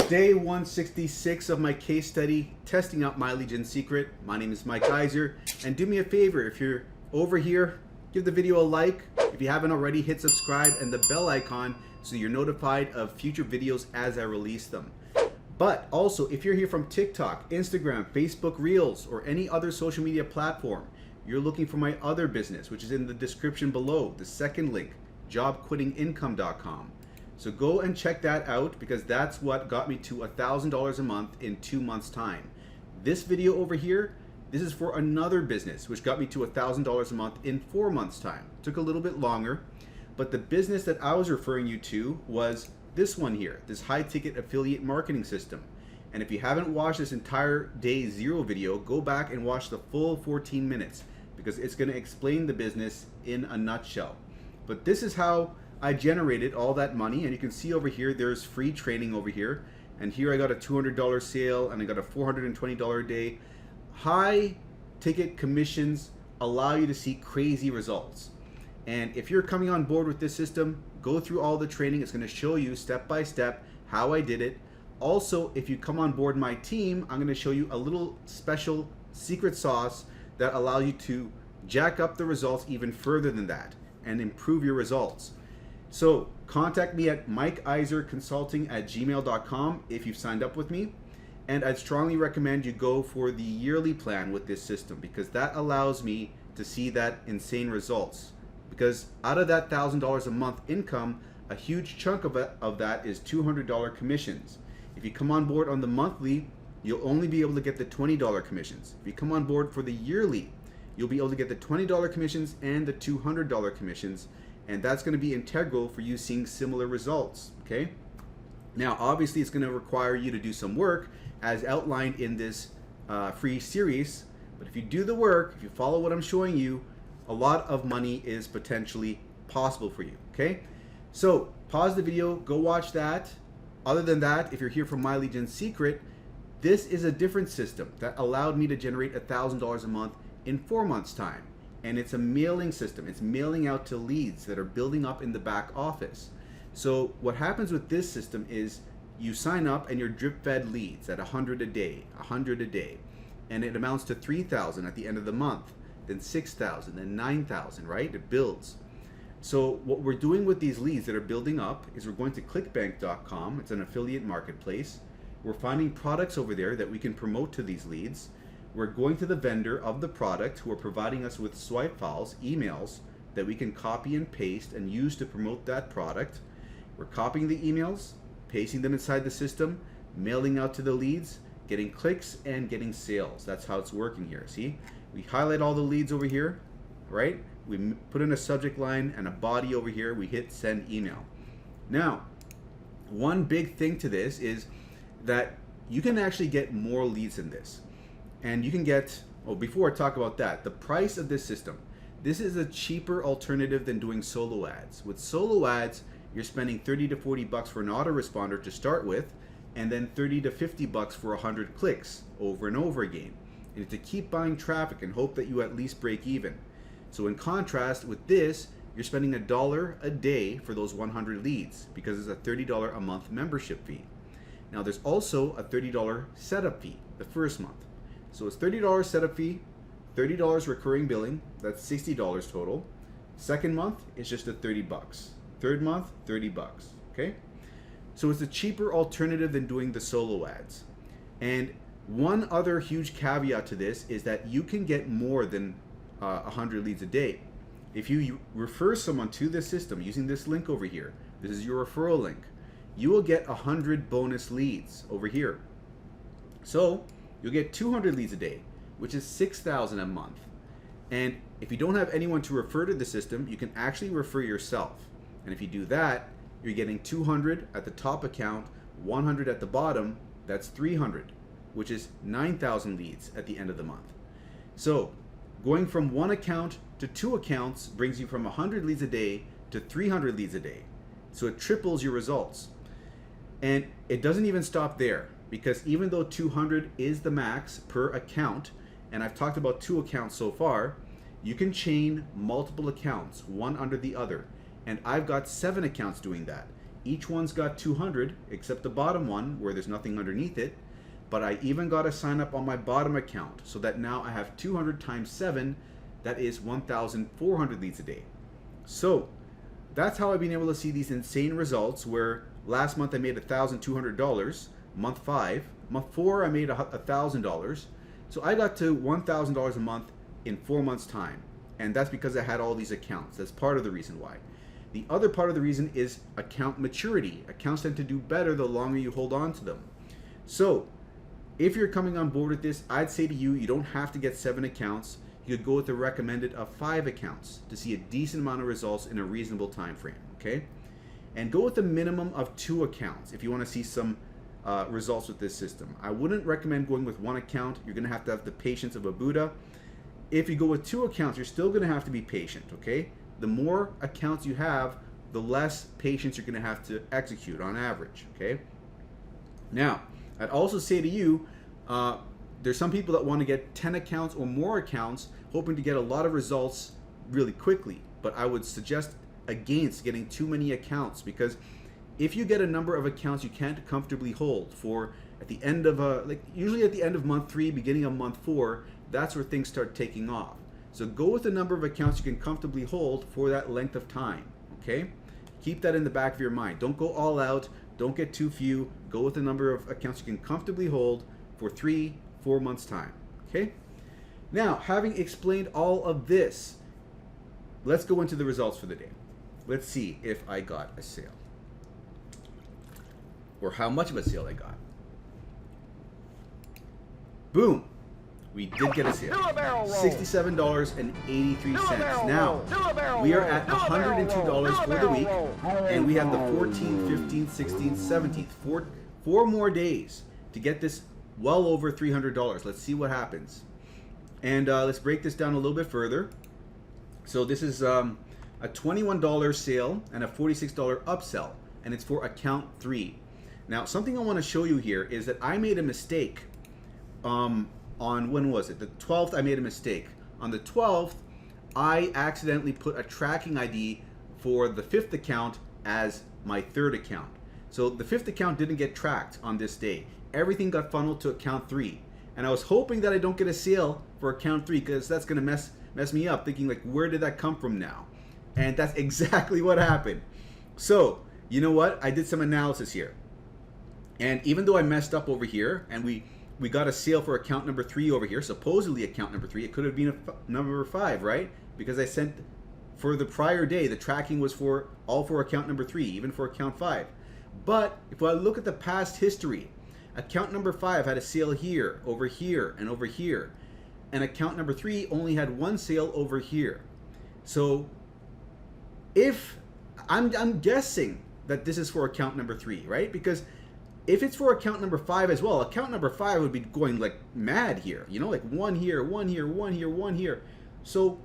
Day 166 of my case study, testing out My Legion Secret. My name is Mike Iser, and do me a favor, if you're over here, give the video a like. If you haven't already, hit subscribe and the bell icon so you're notified of future videos as I release them. But also, if you're here from TikTok, Instagram, Facebook Reels, or any other social media platform, you're looking for my other business, which is in the description below, the second link, jobquittingincome.com. So go and check that out, because that's what got me to $1,000 a month in 2 months' time. This video over here, this is for another business, which got me to $1,000 a month in 4 months' time. Took a little bit longer, but the business that I was referring you to was this one here, this high-ticket affiliate marketing system. And if you haven't watched this entire day 0 video, go back and watch the full 14 minutes, because it's going to explain the business in a nutshell. But this is how I generated all that money, and you can see over here there's free training over here, and here I got a $200 sale and I got a $420 a day. High ticket commissions allow you to see crazy results, and if you're coming on board with this system, go through all the training. It's going to show you step by step how I did it. Also, if you come on board my team, I'm going to show you a little special secret sauce that allows you to jack up the results even further than that and improve your results. So contact me at mikeiserconsulting@gmail.com if you've signed up with me. And I'd strongly recommend you go for the yearly plan with this system, because that allows me to see that insane results. Because out of that $1,000 a month income, a huge chunk of that is $200 commissions. If you come on board on the monthly, you'll only be able to get the $20 commissions. If you come on board for the yearly, you'll be able to get the $20 commissions and the $200 commissions. And that's going to be integral for you seeing similar results, okay? Now, obviously, it's going to require you to do some work as outlined in this free series. But if you do the work, if you follow what I'm showing you, a lot of money is potentially possible for you, okay? So pause the video, go watch that. Other than that, if you're here from My Legion Secret, this is a different system that allowed me to generate $1,000 a month in 4 months' time. And it's a mailing system. It's mailing out to leads that are building up in the back office. So what happens with this system is you sign up and you're drip fed leads at 100 a day, 100 a day. And it amounts to 3,000 at the end of the month, then 6,000, then 9,000, right? It builds. So what we're doing with these leads that are building up is we're going to ClickBank.com. It's an affiliate marketplace. We're finding products over there that we can promote to these leads. We're going to the vendor of the product who are providing us with swipe files, emails, that we can copy and paste and use to promote that product. We're copying the emails, pasting them inside the system, mailing out to the leads, getting clicks, and getting sales. That's how it's working here. See? We highlight all the leads over here, right? We put in a subject line and a body over here. We hit send email. Now, one big thing to this is that you can actually get more leads in this. And you can get, oh, before I talk about that, the price of this system. This is a cheaper alternative than doing solo ads. With solo ads, you're spending 30 to 40 bucks for an autoresponder to start with, and then 30 to 50 bucks for 100 clicks over and over again. And to keep buying traffic and hope that you at least break even. So in contrast with this, you're spending $1 a day for those 100 leads, because it's a $30 a month membership fee. Now there's also a $30 setup fee the first month. So it's $30 setup fee, $30 recurring billing, that's $60 total. Second month is just at 30 bucks. Third month, 30 bucks, okay? So it's a cheaper alternative than doing the solo ads. And one other huge caveat to this is that you can get more than 100 leads a day. If you refer someone to this system using this link over here, this is your referral link, you will get 100 bonus leads over here. So you'll get 200 leads a day, which is 6,000 a month. And if you don't have anyone to refer to the system, you can actually refer yourself. And if you do that, you're getting 200 at the top account, 100 at the bottom, that's 300, which is 9,000 leads at the end of the month. So going from one account to 2 accounts brings you from 100 leads a day to 300 leads a day. So it triples your results. And it doesn't even stop there, because even though 200 is the max per account, and I've talked about 2 accounts so far, you can chain multiple accounts, one under the other. And I've got 7 accounts doing that. Each one's got 200, except the bottom one where there's nothing underneath it. But I even got to sign up on my bottom account so that now I have 200 times 7, that is 1,400 leads a day. So that's how I've been able to see these insane results where last month I made $1,200, month 5. Month 4 I made $1,000. So I got to $1,000 a month in 4 months time. And that's because I had all these accounts. That's part of the reason why. The other part of the reason is account maturity. Accounts tend to do better the longer you hold on to them. So if you're coming on board with this, I'd say to you, you don't have to get 7 accounts. You could go with the recommended of 5 accounts to see a decent amount of results in a reasonable time frame, okay? And go with a minimum of 2 accounts if you want to see some results with this system. I wouldn't recommend going with 1 account. You're going to have the patience of a Buddha. If you go with 2 accounts, you're still going to have to be patient, okay? The more accounts you have, the less patience you're going to have to execute on average, okay? Now, I'd also say to you, there's some people that want to get 10 accounts or more accounts, hoping to get a lot of results really quickly. But I would suggest against getting too many accounts, because if you get a number of accounts you can't comfortably hold for at the end of usually at the end of month 3, beginning of month 4, that's where things start taking off. So go with a number of accounts you can comfortably hold for that length of time, okay? Keep that in the back of your mind. Don't go all out. Don't get too few. Go with a number of accounts you can comfortably hold for 3-4 months time, okay? Now, having explained all of this, let's go into the results for the day. Let's see if I got a sale, or how much of a sale I got. Boom. We did get a sale. $67.83. Now, we are at $102 for the week, and we have the 14th, 15th, 16th, 17th. Four more days to get this well over $300. Let's see what happens. And let's break this down a little bit further. So this is a $21 sale and a $46 upsell, and it's for account 3. Now, something I want to show you here is that I made a mistake on, when was it? The 12th, I made a mistake. On the 12th, I accidentally put a tracking ID for the 5th account as my 3rd account. So the 5th account didn't get tracked on this day. Everything got funneled to account 3. And I was hoping that I don't get a sale for account 3, because that's going to mess me up, thinking like, where did that come from now? And that's exactly what happened. So, you know what? I did some analysis here. And even though I messed up over here, and we got a sale for account number 3 over here, supposedly account number 3, it could have been a number 5, right? Because I sent, for the prior day, the tracking was for account number 3, even for account 5. But if I look at the past history, account number 5 had a sale here, and over here. And account number 3 only had 1 sale over here. So if I'm guessing that this is for account number 3, right? Because if it's for account number 5 as well, account number 5 would be going like mad here, you know, like 1 here, 1 here, 1 here, 1 here. So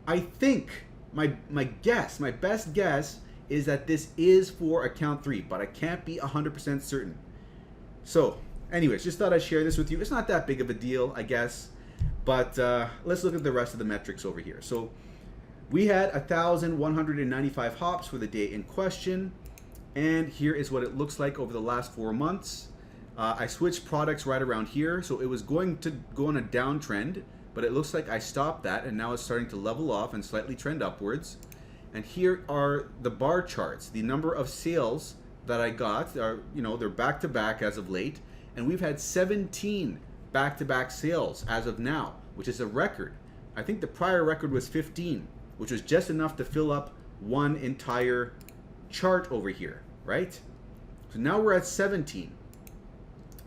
I think my best guess is that this is for account 3, but I can't be 100% certain. So anyways, just thought I'd share this with you. It's not that big of a deal, I guess, but let's look at the rest of the metrics over here. So we had 1,195 hops for the day in question. And here is what it looks like over the last 4 months. I switched products right around here, so it was going to go on a downtrend, but it looks like I stopped that, and now it's starting to level off and slightly trend upwards. And here are the bar charts. The number of sales that I got are, you know, they're back to back as of late, and we've had 17 back-to-back sales as of now, which is a record. I think the prior record was 15, which was just enough to fill up one entire chart over here, right? So now we're at 17.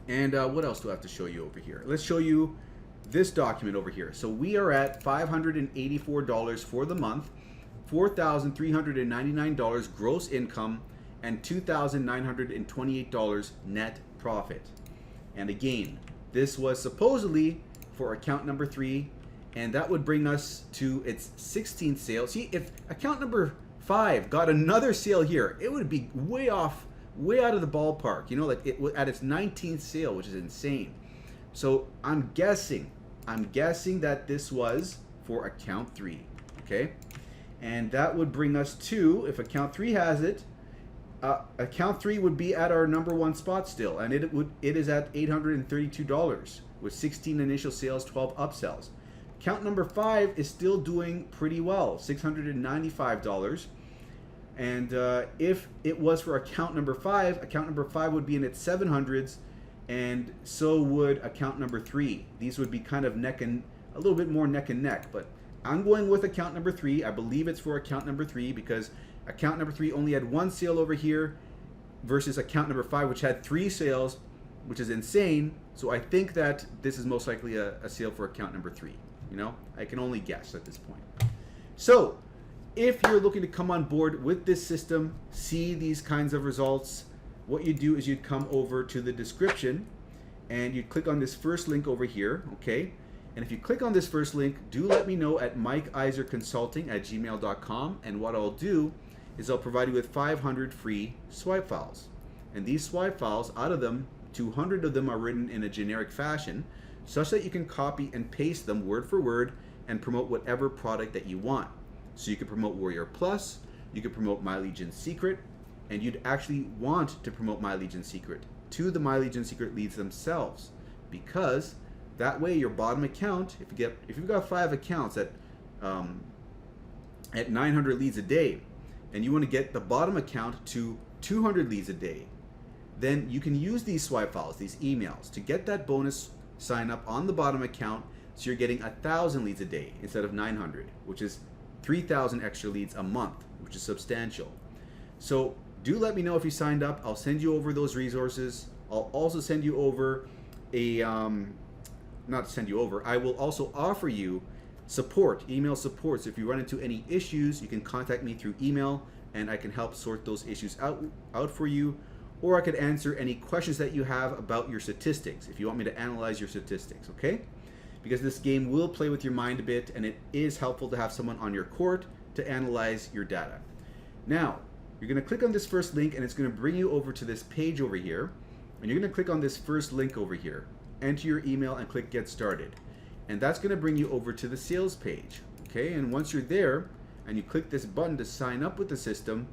And what else do I have to show you over here? Let's show you this document over here. So we are at $584 for the month, $4,399 gross income, and $2,928 net profit. And again, this was supposedly for account number 3, and that would bring us to its 16th sale. See, if account number 5 got another sale here, it would be way out of the ballpark, you know, like it at its 19th sale, which is insane. So I'm guessing that this was for account 3, okay? And that would bring us to, if account 3 has it, account 3 would be at our #1 spot still, and it is at $832 with 16 initial sales, 12 upsells. Account number 5 is still doing pretty well, $695. And if it was for account number 5 would be in its 700s, and so would account number 3. These would be kind of a little bit more neck and neck, but I'm going with account number 3. I believe it's for account number 3 because account number 3 only had 1 sale over here versus account number 5, which had 3 sales, which is insane. So I think that this is most likely a sale for account number 3. You know, I can only guess at this point. So if you're looking to come on board with this system, see these kinds of results, what you do is you'd come over to the description and you'd click on this first link over here, okay? And if you click on this first link, do let me know at mikeiserconsulting@gmail.com, and what I'll do is I'll provide you with 500 free swipe files. And these swipe files, out of them, 200 of them are written in a generic fashion, such that you can copy and paste them word for word and promote whatever product that you want. So you could promote Warrior Plus, you could promote My Legion Secret, and you'd actually want to promote My Legion Secret to the My Legion Secret leads themselves, because that way your bottom account, if you've got 5 accounts at 900 leads a day, and you want to get the bottom account to 200 leads a day, then you can use these swipe files, these emails, to get that bonus sign up on the bottom account, so you're getting 1,000 leads a day instead of 900, which is 3,000 extra leads a month, which is substantial. So do let me know if you signed up. I'll send you over those resources. I'll also send you over I will also offer you support, email support. So if you run into any issues, you can contact me through email and I can help sort those issues out for you. Or I could answer any questions that you have about your statistics, if you want me to analyze your statistics, okay? Because this game will play with your mind a bit, and it is helpful to have someone on your court to analyze your data. Now, you're going to click on this first link, and it's going to bring you over to this page over here, and you're going to click on this first link over here, enter your email, and click Get Started. And that's going to bring you over to the sales page, okay? And once you're there, and you click this button to sign up with the system,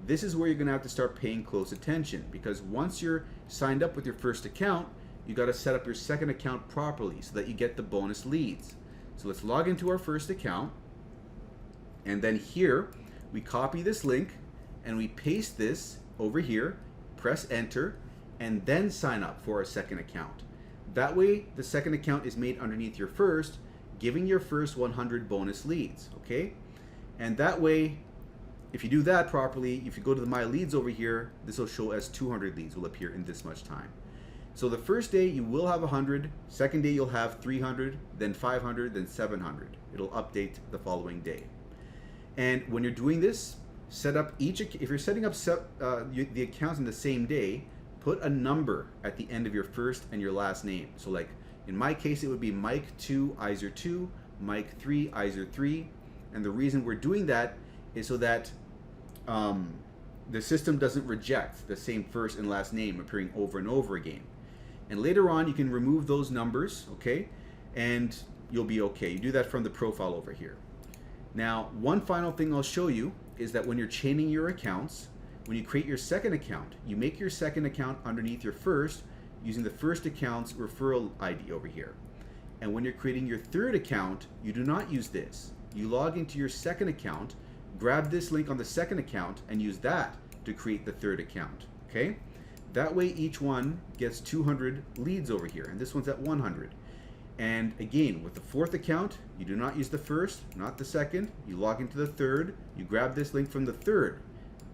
this is where you're going to have to start paying close attention, because once you're signed up with your first account, you got to set up your second account properly so that you get the bonus leads. So let's log into our first account, and then here we copy this link and we paste this over here, press enter, and then sign up for our second account. That way the second account is made underneath your first, giving your first 100 bonus leads, okay? And that way, if you do that properly, if you go to the My Leads over here, this will show as 200 leads will appear in this much time. So the first day you will have 100, second day you'll have 300, then 500, then 700. It'll update the following day. And when you're doing this, set up if you're setting up the accounts in the same day, put a number at the end of your first and your last name. So like in my case, it would be Mike 2, Iser 2, Mike 3, Iser 3. And the reason we're doing that is so that the system doesn't reject the same first and last name appearing over and over again. And later on, you can remove those numbers, okay? And you'll be okay. You do that from the profile over here. Now, one final thing I'll show you is that when you're chaining your accounts, when you create your second account, you make your second account underneath your first using the first account's referral ID over here. And when you're creating your third account, you do not use this. You log into your second account, grab this link on the second account, and use that to create the third account, okay? That way each one gets 200 leads over here, and this one's at 100. And again, with the fourth account, you do not use the first, not the second. You log into the third, you grab this link from the third.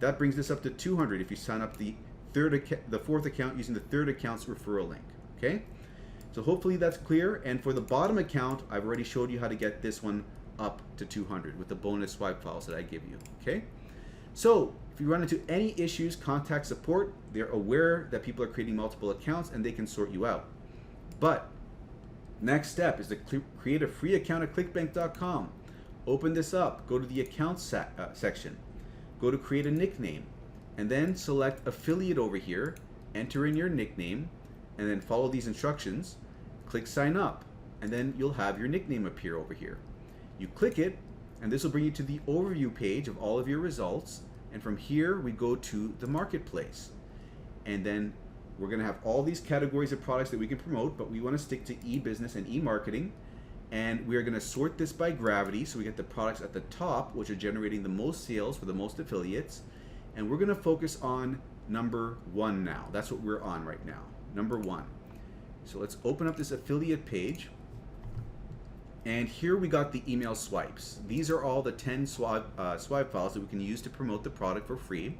That brings this up to 200 if you sign up the fourth account using the third account's referral link, okay? So hopefully that's clear. And for the bottom account, I've already showed you how to get this one up to 200 with the bonus swipe files that I give you, okay? So if you run into any issues, contact support. They're aware that people are creating multiple accounts and they can sort you out. But next step is to create a free account at clickbank.com. Open this up, go to the accounts section, go to create a nickname, and then select affiliate over here, enter in your nickname, and then follow these instructions, click sign up, and then you'll have your nickname appear over here. You click it, and this will bring you to the overview page of all of your results. And from here, we go to the marketplace. And then we're going to have all these categories of products that we can promote, but we want to stick to e-business and e-marketing. And we're going to sort this by gravity, so we get the products at the top, which are generating the most sales for the most affiliates. And we're going to focus on number 1 now. That's what we're on right now, number 1. So let's open up this affiliate page. And here we got the email swipes. These are all the 10 swipe files that we can use to promote the product for free.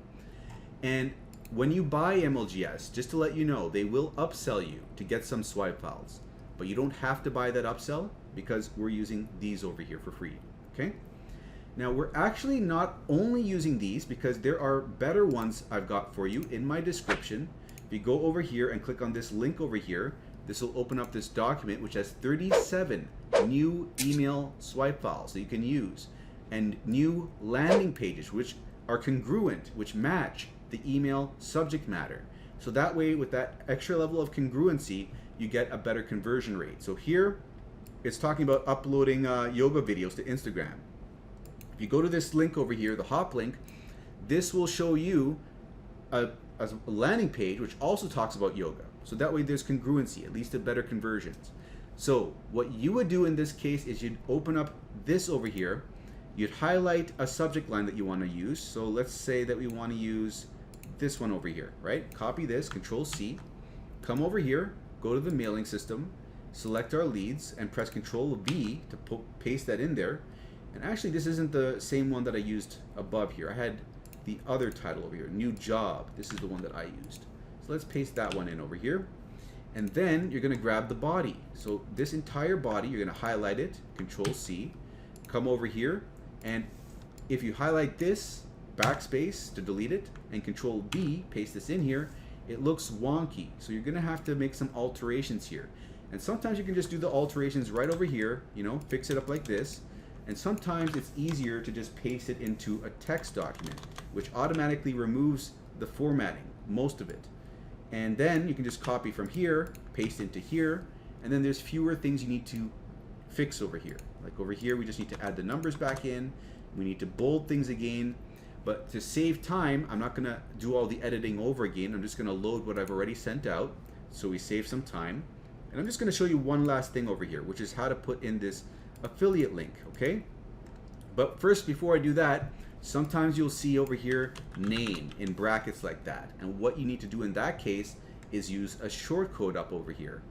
And when you buy MLGS, just to let you know, they will upsell you to get some swipe files. But you don't have to buy that upsell because we're using these over here for free, okay? Now we're actually not only using these because there are better ones I've got for you in my description. If you go over here and click on this link over here, this will open up this document which has 37 new email swipe files that you can use and new landing pages which are congruent, which match the email subject matter. So that way, with that extra level of congruency, you get a better conversion rate. So here it's talking about uploading yoga videos to Instagram. If you go to this link over here, the hop link, this will show you a landing page which also talks about yoga. So that way there's congruency, at least a better conversions. So what you would do in this case is you'd open up this over here, you'd highlight a subject line that you want to use. So let's say that we want to use this one over here, right? Copy this, Control C, come over here, go to the mailing system, select our leads, and press Control V to paste that in there. And actually this isn't the same one that I used above here. I had the other title over here, New Job. This is the one that I used. So let's paste that one in over here. And then you're going to grab the body. So this entire body, you're going to highlight it, Control C, come over here, and if you highlight this, backspace to delete it, and Control V, paste this in here, it looks wonky. So you're going to have to make some alterations here. And sometimes you can just do the alterations right over here, you know, fix it up like this. And sometimes it's easier to just paste it into a text document, which automatically removes the formatting, most of it. And then you can just copy from here, paste into here, and then there's fewer things you need to fix over here. Like over here, we just need to add the numbers back in. We need to bold things again. But to save time, I'm not gonna do all the editing over again. I'm just gonna load what I've already sent out, so we save some time. And I'm just gonna show you one last thing over here, which is how to put in this affiliate link, okay? But first, before I do that, sometimes you'll see over here name in brackets like that. And what you need to do in that case is use a short code up over here,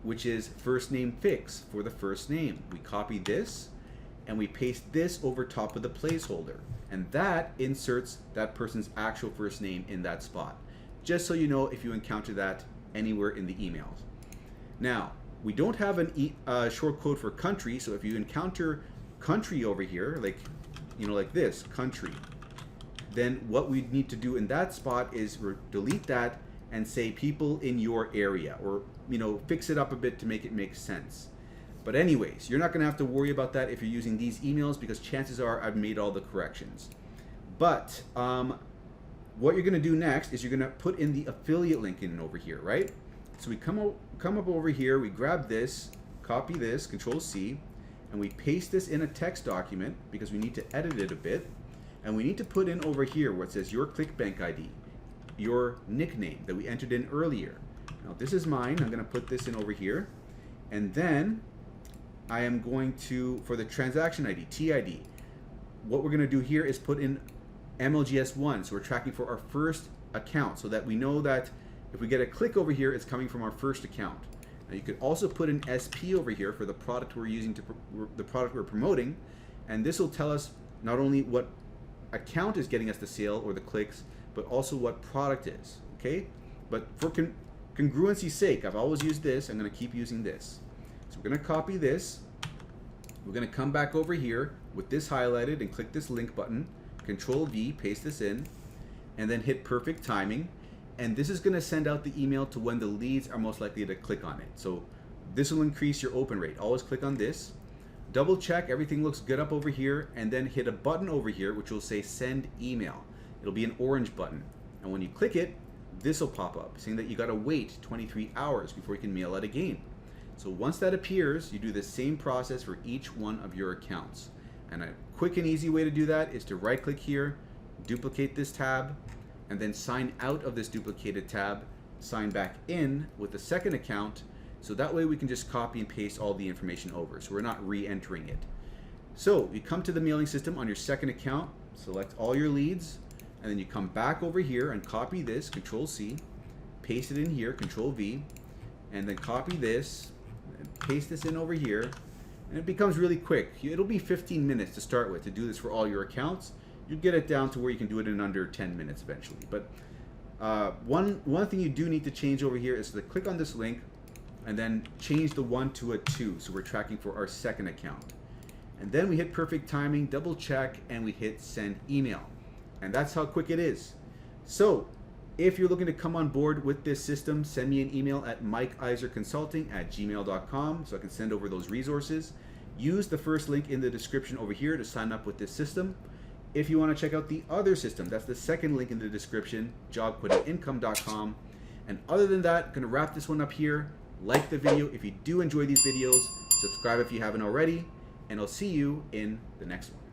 which is first name fix for the first name. We copy this and we paste this over top of the placeholder. And that inserts that person's actual first name in that spot. Just so you know if you encounter that anywhere in the emails. Now, we don't have a short code for country, so if you encounter country over here, like, you know, like this, country, then what we need to do in that spot is delete that and say people in your area, or, you know, fix it up a bit to make it make sense. But anyways, you're not gonna have to worry about that if you're using these emails because chances are I've made all the corrections. But what you're gonna do next is you're gonna put in the affiliate link in over here, right? So we come up over here, we grab this, copy this, Control C, and we paste this in a text document because we need to edit it a bit. And we need to put in over here where it says your ClickBank ID, your nickname that we entered in earlier. Now this is mine, I'm gonna put this in over here. And then I am going to, for the transaction ID, TID, what we're gonna do here is put in MLGS1. So we're tracking for our first account so that we know that if we get a click over here, it's coming from our first account. Now you could also put an SP over here for the product we're using to the product we're promoting, and this will tell us not only what account is getting us the sale or the clicks, but also what product is. Okay, but for congruency's sake, I've always used this. I'm going to keep using this. So we're going to copy this. We're going to come back over here with this highlighted and click this link button. Control V, paste this in, and then hit perfect timing. And this is going to send out the email to when the leads are most likely to click on it. So this will increase your open rate. Always click on this. Double check everything looks good up over here, and then hit a button over here which will say send email. It'll be an orange button. And when you click it, this will pop up saying that you got to wait 23 hours before you can mail out again. So once that appears, you do the same process for each one of your accounts. And a quick and easy way to do that is to right click here, duplicate this tab, and then sign out of this duplicated tab, sign back in with the second account, so that way we can just copy and paste all the information over, so we're not re-entering it. So you come to the mailing system on your second account, select all your leads, and then you come back over here and copy this, Control C, paste it in here, Control V, and then copy this, and paste this in over here, and it becomes really quick. It'll be 15 minutes to start with to do this for all your accounts. You get it down to where you can do it in under 10 minutes eventually. But one thing you do need to change over here is to click on this link and then change the 1 to a 2, so we're tracking for our second account. And then we hit perfect timing, double check, and we hit send email. And that's how quick it is. So if you're looking to come on board with this system, send me an email at mikeiserconsulting@gmail.com so I can send over those resources. Use the first link in the description over here to sign up with this system. If you want to check out the other system, that's the second link in the description, jobquotingincome.com. And other than that, I'm going to wrap this one up here. Like the video if you do enjoy these videos, subscribe if you haven't already, and I'll see you in the next one.